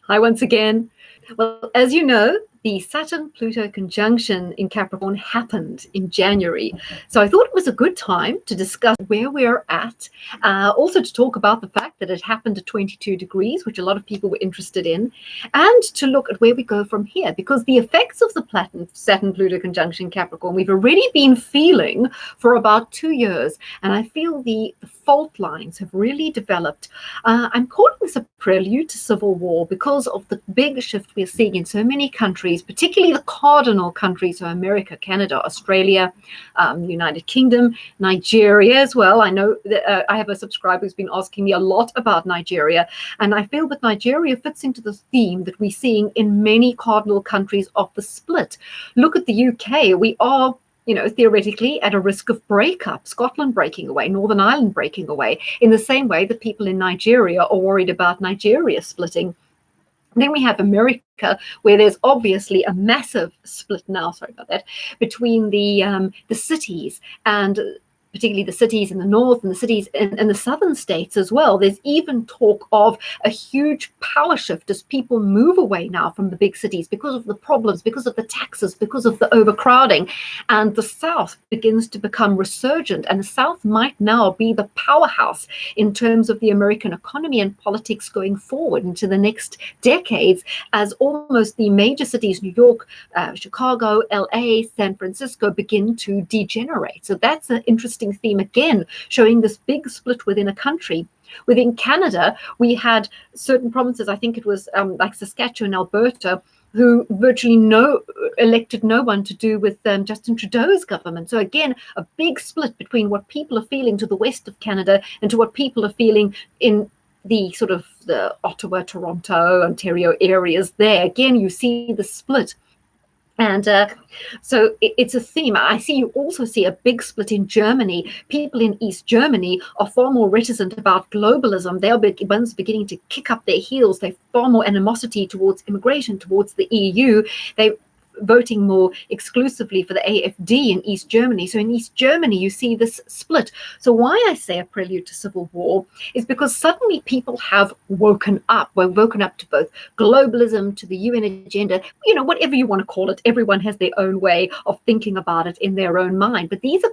Hi once again. Well, as you know, the Saturn-Pluto conjunction in Capricorn happened in January. So I thought it was a good time to discuss where we're at, also to talk about the fact that it happened at 22 degrees, which a lot of people were interested in, and to look at where we go from here, because the effects of the Saturn-Pluto conjunction in Capricorn, we've already been feeling for about 2 years, and I feel the fault lines have really developed. I'm calling this a prelude to civil war because of the big shift we're seeing in so many countries, particularly the cardinal countries, so America, Canada, Australia, United Kingdom, Nigeria as well. I know that I have a subscriber who's been asking me a lot about Nigeria, and I feel that Nigeria fits into the theme that we're seeing in many cardinal countries of the split. Look at the UK. We are theoretically at a risk of breakup, Scotland breaking away, Northern Ireland breaking away, in the same way that people in Nigeria are worried about Nigeria splitting. Then we have America, where there's obviously a massive split now, between the cities, and particularly the cities in the north and the cities in the southern states as well. There's even talk of a huge power shift as people move away now from the big cities because of the problems, because of the taxes, because of the overcrowding. And the south begins to become resurgent, and the south might now be the powerhouse in terms of the American economy and politics going forward into the next decades, as almost the major cities, New York, Chicago, LA, San Francisco, begin to degenerate. So that's an interesting theme again, showing this big split within a country. Within Canada, we had certain provinces, I think it was like Saskatchewan, Alberta, who virtually elected no one to do with Justin Trudeau's government. So again, a big split between what people are feeling to the west of Canada and to what people are feeling in the sort of the Ottawa, Toronto, Ontario areas there. Again, you see the split. And so it's a theme. You also see a big split in Germany. People in East Germany are far more reticent about globalism. They are ones beginning to kick up their heels. They've far more animosity towards immigration, towards the EU. They're voting more exclusively for the AfD in East Germany. So in East Germany, you see this split. So why I say a prelude to civil war is because suddenly people have woken up. We're woken up to both globalism, to the UN agenda, whatever you want to call it. Everyone has their own way of thinking about it in their own mind. But these are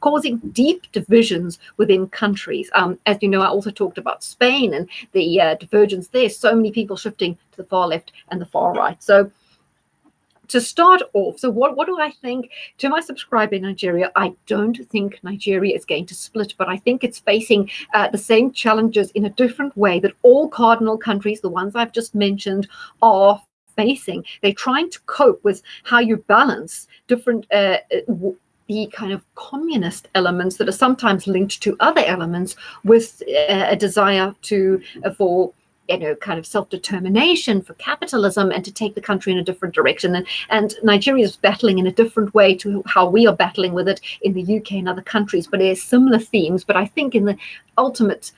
causing deep divisions within countries. As you know, I also talked about Spain and the divergence there. So many people shifting to the far left and the far right. So to start off, so what do I think? To my subscriber in Nigeria, I don't think Nigeria is going to split, but I think it's facing the same challenges in a different way that all cardinal countries, the ones I've just mentioned, are facing. They're trying to cope with how you balance different the kind of communist elements that are sometimes linked to other elements with a desire for kind of self-determination, for capitalism, and to take the country in a different direction. And Nigeria is battling in a different way to how we are battling with it in the UK and other countries, but there's similar themes. But I think in the ultimate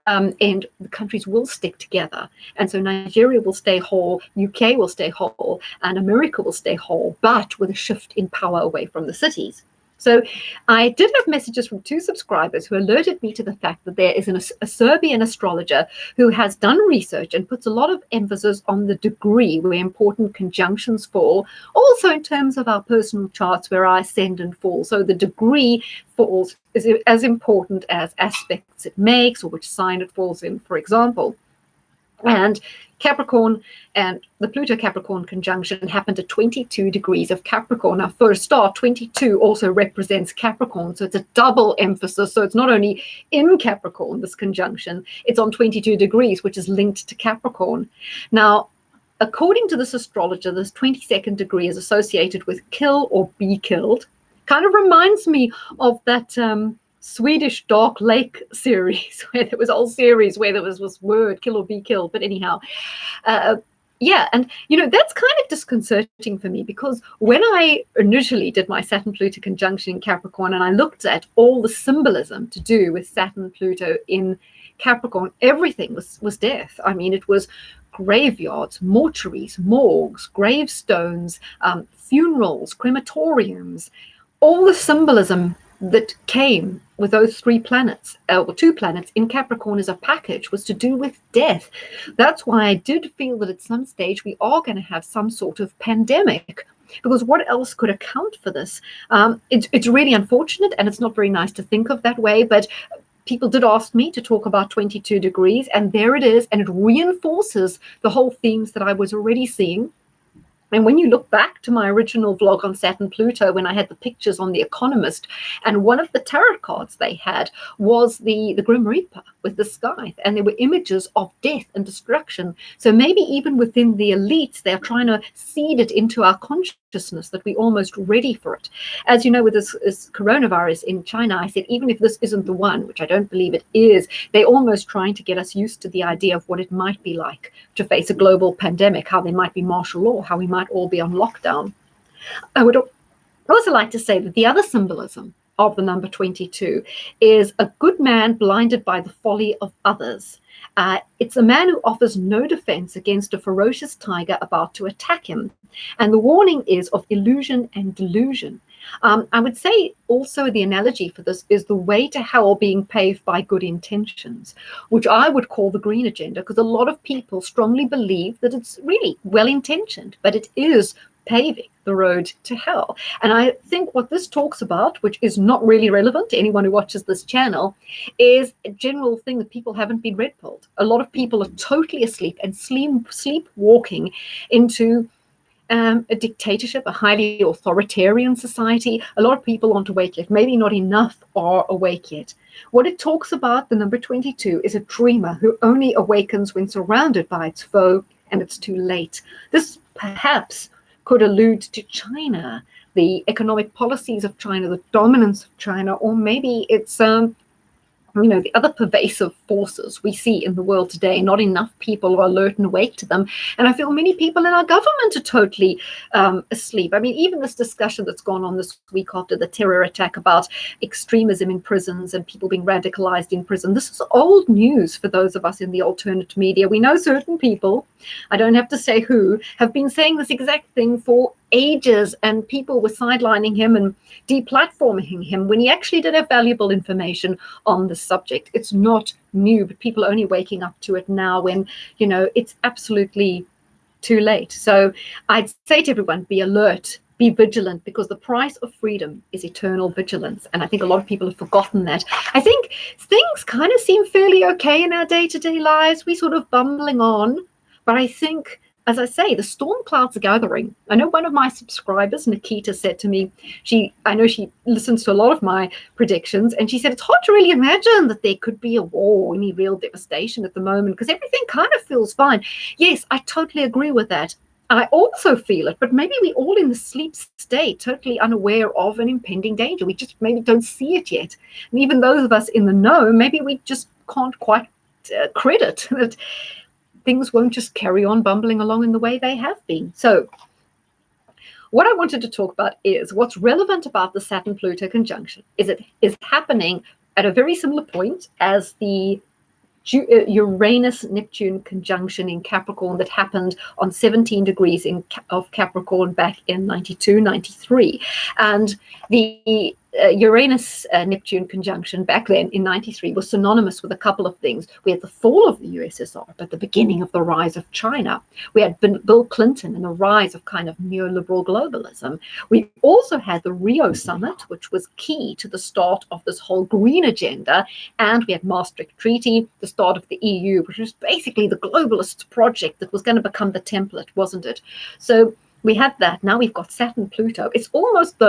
end, the countries will stick together. And so Nigeria will stay whole, UK will stay whole, and America will stay whole, but with a shift in power away from the cities. So I did have messages from 2 subscribers who alerted me to the fact that there is a Serbian astrologer who has done research and puts a lot of emphasis on the degree where important conjunctions fall, also in terms of our personal charts where I ascend and fall. So the degree falls is as important as aspects it makes or which sign it falls in, for example. And Capricorn and the Pluto Capricorn conjunction happened at 22 degrees of Capricorn. Now, for a start, 22 also represents Capricorn. So it's a double emphasis. So it's not only in Capricorn, this conjunction, it's on 22 degrees, which is linked to Capricorn. Now, according to this astrologer, this 22nd degree is associated with kill or be killed. Kind of reminds me of that Swedish Dark Lake series, where there was a whole series where there was this word, kill or be killed. But anyhow, and that's kind of disconcerting for me, because when I initially did my Saturn-Pluto conjunction in Capricorn and I looked at all the symbolism to do with Saturn-Pluto in Capricorn, everything was death. I mean, it was graveyards, mortuaries, morgues, gravestones, funerals, crematoriums. All the symbolism that came with those 3 planets, or 2 planets in Capricorn as a package, was to do with death. That's why I did feel that at some stage we are going to have some sort of pandemic, because what else could account for this? It's really unfortunate, and it's not very nice to think of that way, but people did ask me to talk about 22 degrees, and there it is, and it reinforces the whole themes that I was already seeing. And when you look back to my original vlog on Saturn Pluto, when I had the pictures on The Economist, and one of the tarot cards they had was the Grim Reaper with the scythe, and there were images of death and destruction. So maybe even within the elites, they're trying to seed it into our consciousness that we're almost ready for it. As you know, with this coronavirus in China, I said, even if this isn't the one, which I don't believe it is, they're almost trying to get us used to the idea of what it might be like to face a global pandemic, how there might be martial law, how we might all be on lockdown. I would also like to say that the other symbolism of the number 22 is a good man blinded by the folly of others. It's a man who offers no defense against a ferocious tiger about to attack him. And the warning is of illusion and delusion. I would say also the analogy for this is the way to hell being paved by good intentions, which I would call the green agenda, because a lot of people strongly believe that it's really well-intentioned, but it is paving the road to hell. And I think what this talks about, which is not really relevant to anyone who watches this channel, is a general thing that people haven't been red pilled. A lot of people are totally asleep and sleepwalking into a dictatorship, a highly authoritarian society. A lot of people aren't awake yet. Maybe not enough are awake yet. What it talks about, the number 22, is a dreamer who only awakens when surrounded by its foe, and it's too late. This perhaps could allude to China, the economic policies of China, the dominance of China, or maybe it's the other pervasive forces we see in the world today. Not enough people are alert and awake to them. And I feel many people in our government are totally asleep. I mean, even this discussion that's gone on this week after the terror attack about extremism in prisons and people being radicalized in prison. This is old news for those of us in the alternate media. We know certain people, I don't have to say who, have been saying this exact thing for ages, and people were sidelining him and deplatforming him when he actually did have valuable information on the subject. It's not new, but people are only waking up to it now when, it's absolutely too late. So I'd say to everyone, be alert, be vigilant, because the price of freedom is eternal vigilance. And I think a lot of people have forgotten that. I think things kind of seem fairly okay in our day-to-day lives. We're sort of bumbling on, but I think, as I say, the storm clouds are gathering. I know one of my subscribers, Nikita, said to me, I know she listens to a lot of my predictions, and she said it's hard to really imagine that there could be a war or any real devastation at the moment because everything kind of feels fine. Yes, I totally agree with that. I also feel it, but maybe we're all in the sleep state, totally unaware of an impending danger. We just maybe don't see it yet. And even those of us in the know, maybe we just can't quite credit that things won't just carry on bumbling along in the way they have been. So what I wanted to talk about is what's relevant about the Saturn-Pluto conjunction is it is happening at a very similar point as the Uranus-Neptune conjunction in Capricorn that happened on 17 degrees of Capricorn back in 92, 93. And the Uranus-Neptune conjunction back then in 93 was synonymous with a couple of things. We had the fall of the USSR, but the beginning of the rise of China. We had Bill Clinton and the rise of kind of neoliberal globalism. We also had the Rio summit, which was key to the start of this whole green agenda. And we had Maastricht Treaty, the start of the EU, which was basically the globalist project that was going to become the template, wasn't it? So we had that. Now we've got Saturn-Pluto. It's almost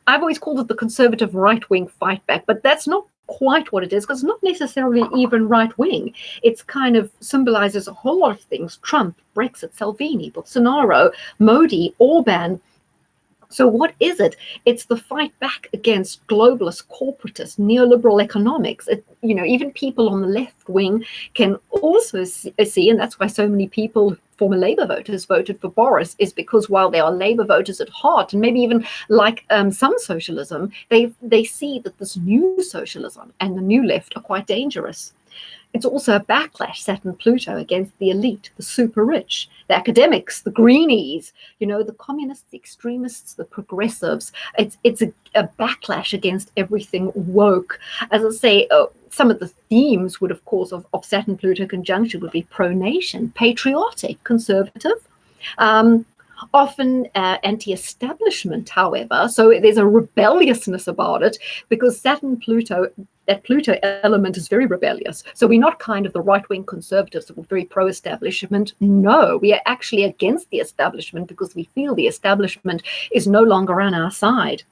I've always called it the conservative right-wing fight back, but that's not quite what it is, because it's not necessarily even right-wing. It's kind of symbolizes a whole lot of things: Trump, Brexit, Salvini, Bolsonaro, Modi, Orban. So what is it? It's the fight back against globalist, corporatist, neoliberal economics. Even people on the left wing can also see, and that's why so many people, former Labour voters, voted for Boris, is because while they are Labour voters at heart, and maybe even like some socialism, they see that this new socialism and the new left are quite dangerous. It's also a backlash, Saturn Pluto, against the elite, the super rich, the academics, the greenies, the communists, the extremists, the progressives. It's a backlash against everything woke. As I say, some of the themes would, of course, of Saturn Pluto conjunction would be pro-nation, patriotic, conservative. Often anti-establishment, however. So there's a rebelliousness about it, because Saturn-Pluto, that Pluto element is very rebellious. So we're not kind of the right-wing conservatives that were very pro-establishment. No, we are actually against the establishment because we feel the establishment is no longer on our side.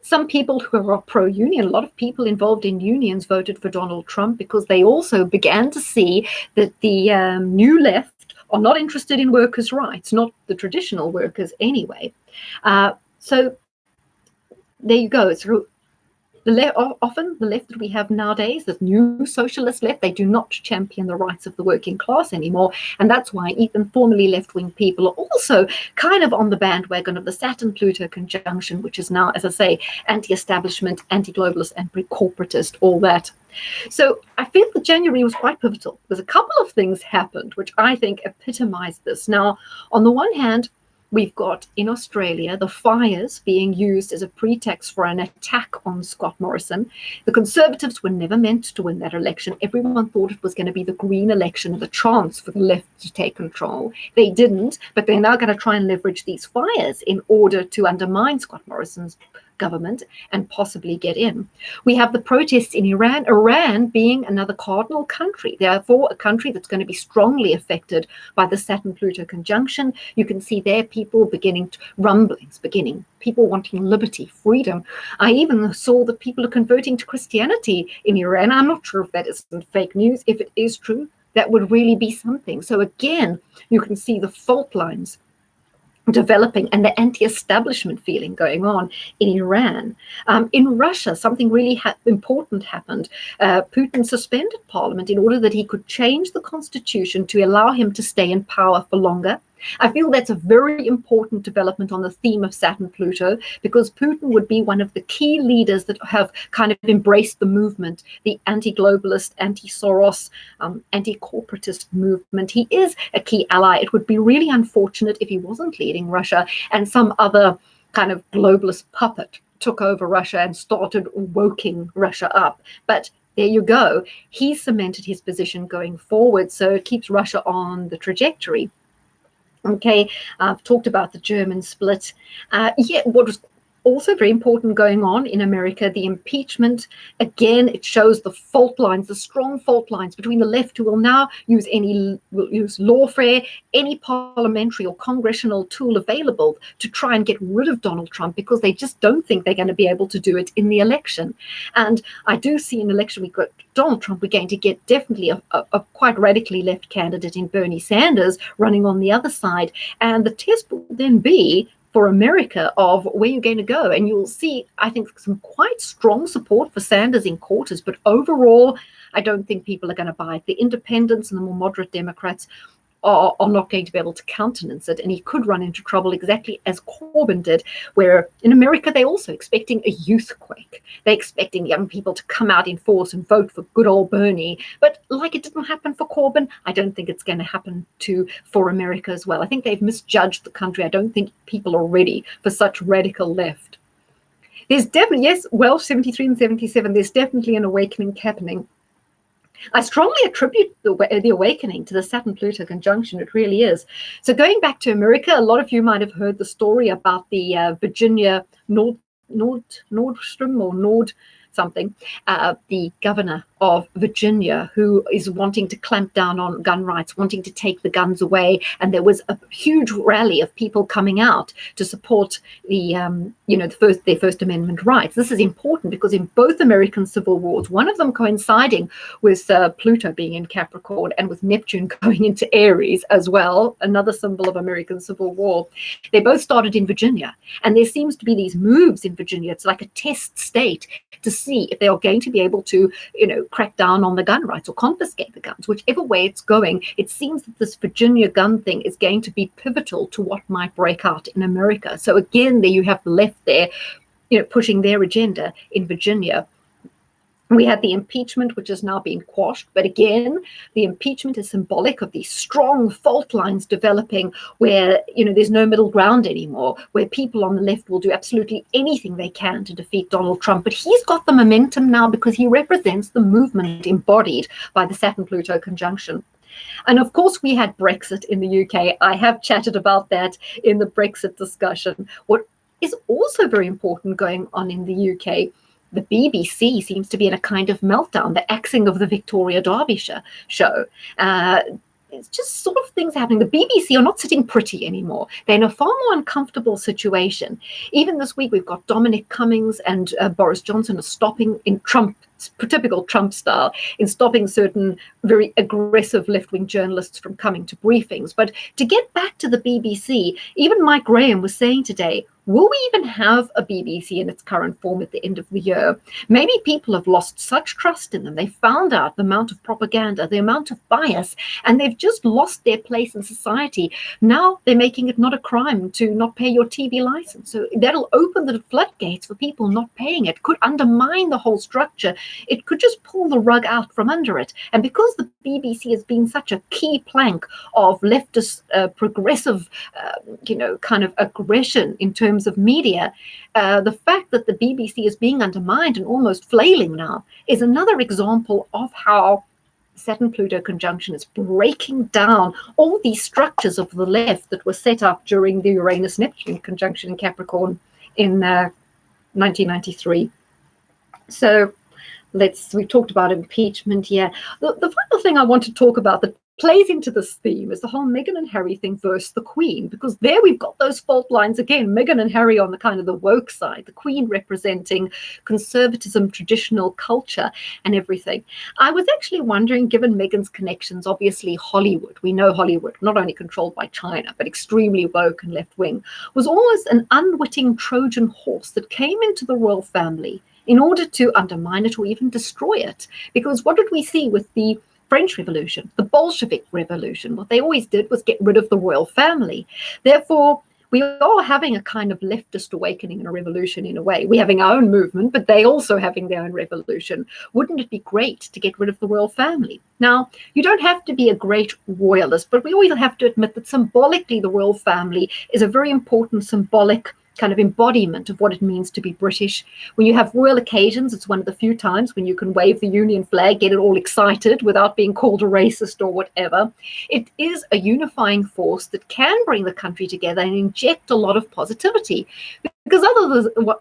Some people who are pro-union, a lot of people involved in unions voted for Donald Trump because they also began to see that the new left are not interested in workers' rights, not the traditional workers anyway. So there you go. It's often the left that we have nowadays, the new socialist left, they do not champion the rights of the working class anymore. And that's why even formerly left-wing people are also kind of on the bandwagon of the Saturn-Pluto conjunction, which is now, as I say, anti-establishment, anti-globalist, and pre-corporatist, all that. So I feel that January was quite pivotal. There's a couple of things happened which I think epitomized this. Now, on the one hand, we've got in Australia the fires being used as a pretext for an attack on Scott Morrison. The Conservatives were never meant to win that election. Everyone thought it was going to be the Green election and the chance for the left to take control. They didn't, but they're now going to try and leverage these fires in order to undermine Scott Morrison's government and possibly get in. We have the protests in Iran being another cardinal country, therefore a country that's going to be strongly affected by the Saturn-Pluto conjunction. You can see there people rumblings, people wanting liberty, freedom. I even saw that people are converting to Christianity in Iran. I'm not sure if that isn't fake news. If it is true, that would really be something. So again, you can see the fault lines developing and the anti-establishment feeling going on in Iran. In Russia, something really important happened. Putin suspended parliament in order that he could change the constitution to allow him to stay in power for longer. I feel that's a very important development on the theme of Saturn-Pluto, because Putin would be one of the key leaders that have kind of embraced the movement, the anti-globalist, anti-Soros, anti-corporatist movement. He is a key ally. It would be really unfortunate if he wasn't leading Russia and some other kind of globalist puppet took over Russia and started woking Russia up. But there you go. He cemented his position going forward, so it keeps Russia on the trajectory. Okay, I've talked about the German split. What was also very important going on in America, the impeachment. Again, it shows the fault lines, the strong fault lines between the left, who will now use lawfare, any parliamentary or congressional tool available to try and get rid of Donald Trump, because they just don't think they're going to be able to do it in the election. And I do see in the election we've got Donald Trump, we're going to get definitely a quite radically left candidate in Bernie Sanders running on the other side. And the test will then be for America of where you're going to go. And you'll see, I think, some quite strong support for Sanders in quarters. But overall, I don't think people are going to buy it. The independents and the more moderate Democrats are not going to be able to countenance it. And he could run into trouble exactly as Corbyn did, where in America, they're also expecting a youth quake. They're expecting young people to come out in force and vote for good old Bernie. But like it didn't happen for Corbyn, I don't think it's going to happen for America as well. I think they've misjudged the country. I don't think people are ready for such radical left. There's definitely, 73 and 77, there's definitely an awakening happening. I strongly attribute the awakening to the Saturn-Pluto conjunction. It really is. So going back to America, a lot of you might have heard the story about the Virginia Nordstrom or Nord something, the governor of Virginia, who is wanting to clamp down on gun rights, wanting to take the guns away. And there was a huge rally of people coming out to support their First Amendment rights. This is important because in both American civil wars, one of them coinciding with Pluto being in Capricorn and with Neptune going into Aries as well, another symbol of American civil war, they both started in Virginia. And there seems to be these moves in Virginia. It's like a test state to see if they are going to be able to, crack down on the gun rights or confiscate the guns. Whichever way it's going, it seems that this Virginia gun thing is going to be pivotal to what might break out in America. So again, there you have the left there, pushing their agenda in Virginia. We had the impeachment, which has now been quashed. But again, the impeachment is symbolic of these strong fault lines developing where, there's no middle ground anymore, where people on the left will do absolutely anything they can to defeat Donald Trump. But he's got the momentum now because he represents the movement embodied by the Saturn-Pluto conjunction. And of course, we had Brexit in the UK. I have chatted about that in the Brexit discussion. What is also very important going on in the UK, the BBC seems to be in a kind of meltdown, the axing of the Victoria Derbyshire show. It's just sort of things happening. The BBC are not sitting pretty anymore. They're in a far more uncomfortable situation. Even this week, we've got Dominic Cummings and Boris Johnson are stopping in typical Trump style, in stopping certain very aggressive left-wing journalists from coming to briefings. But to get back to the BBC, even Mike Graham was saying today, will we even have a BBC in its current form at the end of the year? Maybe people have lost such trust in them. They found out the amount of propaganda, the amount of bias, and they've just lost their place in society. Now they're making it not a crime to not pay your TV license. So that'll open the floodgates for people not paying it, could undermine the whole structure. It could just pull the rug out from under it. And because the BBC has been such a key plank of leftist, progressive, kind of aggression in terms of media, the fact that the BBC is being undermined and almost flailing now is another example of how Saturn-Pluto conjunction is breaking down all these structures of the left that were set up during the Uranus-Neptune conjunction in Capricorn in 1993. So we talked about impeachment. Yeah. The final thing I want to talk about that plays into this theme is the whole Meghan and Harry thing versus the Queen, because there we've got those fault lines again. Meghan and Harry on the kind of the woke side, the Queen representing conservatism, traditional culture and everything. I was actually wondering, given Meghan's connections, obviously Hollywood, we know Hollywood, not only controlled by China, but extremely woke and left-wing, was almost an unwitting Trojan horse that came into the royal family in order to undermine it or even destroy it. Because what did we see with the French Revolution, the Bolshevik Revolution? What they always did was get rid of the royal family. Therefore, we are having a kind of leftist awakening and a revolution in a way. We're having our own movement, but they also having their own revolution. Wouldn't it be great to get rid of the royal family? Now, you don't have to be a great royalist, but we always have to admit that symbolically the royal family is a very important symbolic kind of embodiment of what it means to be British. When you have royal occasions, it's one of the few times when you can wave the Union flag, get it all excited without being called a racist or whatever. It is a unifying force that can bring the country together and inject a lot of positivity. Because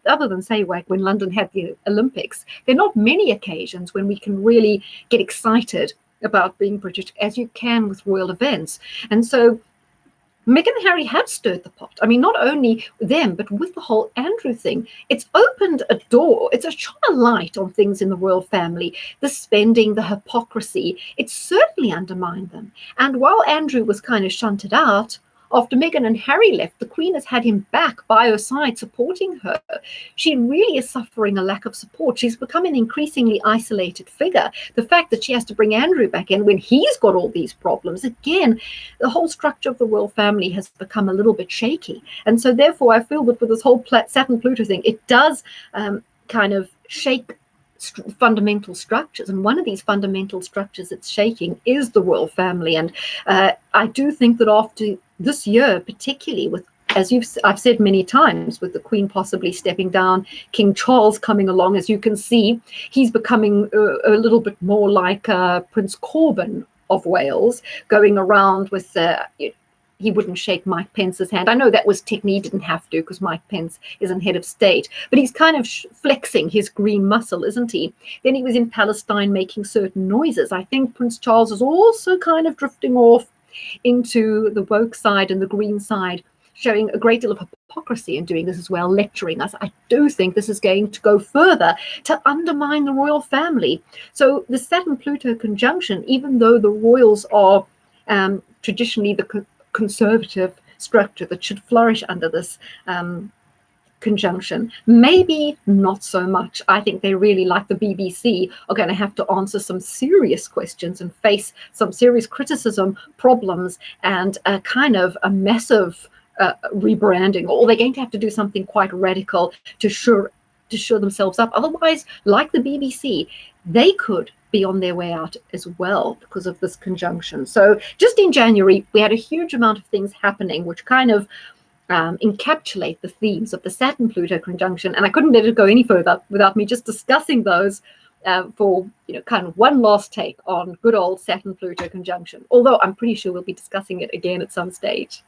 other than say, like when London had the Olympics, there are not many occasions when we can really get excited about being British as you can with royal events. And so Meghan and Harry have stirred the pot. I mean, not only them, but with the whole Andrew thing, it's opened a door. It's a shone a light on things in the royal family, the spending, the hypocrisy. It's certainly undermined them. And while Andrew was kind of shunted out, after Meghan and Harry left, the Queen has had him back by her side, supporting her. She really is suffering a lack of support. She's become an increasingly isolated figure. The fact that she has to bring Andrew back in when he's got all these problems, again, the whole structure of the royal family has become a little bit shaky. And so therefore, I feel that with this whole Saturn-Pluto thing, it does kind of shake fundamental structures, and one of these fundamental structures it's shaking is the royal family. And I do think that after this year, particularly with, as I've said many times, with the Queen possibly stepping down, King Charles coming along, as you can see, he's becoming a little bit more like Prince Corbyn of Wales, going around with he wouldn't shake Mike Pence's hand. I know that was technique, didn't have to, because Mike Pence isn't head of state, but he's kind of flexing his green muscle, isn't he? Then he was in Palestine making certain noises. I think Prince Charles is also kind of drifting off into the woke side and the green side, showing a great deal of hypocrisy in doing this as well, lecturing us. I do think this is going to go further to undermine the royal family. So the Saturn-Pluto conjunction, even though the royals are traditionally the conservative structure that should flourish under this conjunction, maybe not so much. I think they really, like the BBC, are going to have to answer some serious questions and face some serious criticism, problems, and a kind of a massive rebranding, or they're going to have to do something quite radical to to show themselves up. Otherwise, like the BBC, they could be on their way out as well because of this conjunction. So just in January, we had a huge amount of things happening, which kind of encapsulate the themes of the Saturn-Pluto conjunction. And I couldn't let it go any further without me just discussing those for kind of one last take on good old Saturn-Pluto conjunction. Although I'm pretty sure we'll be discussing it again at some stage.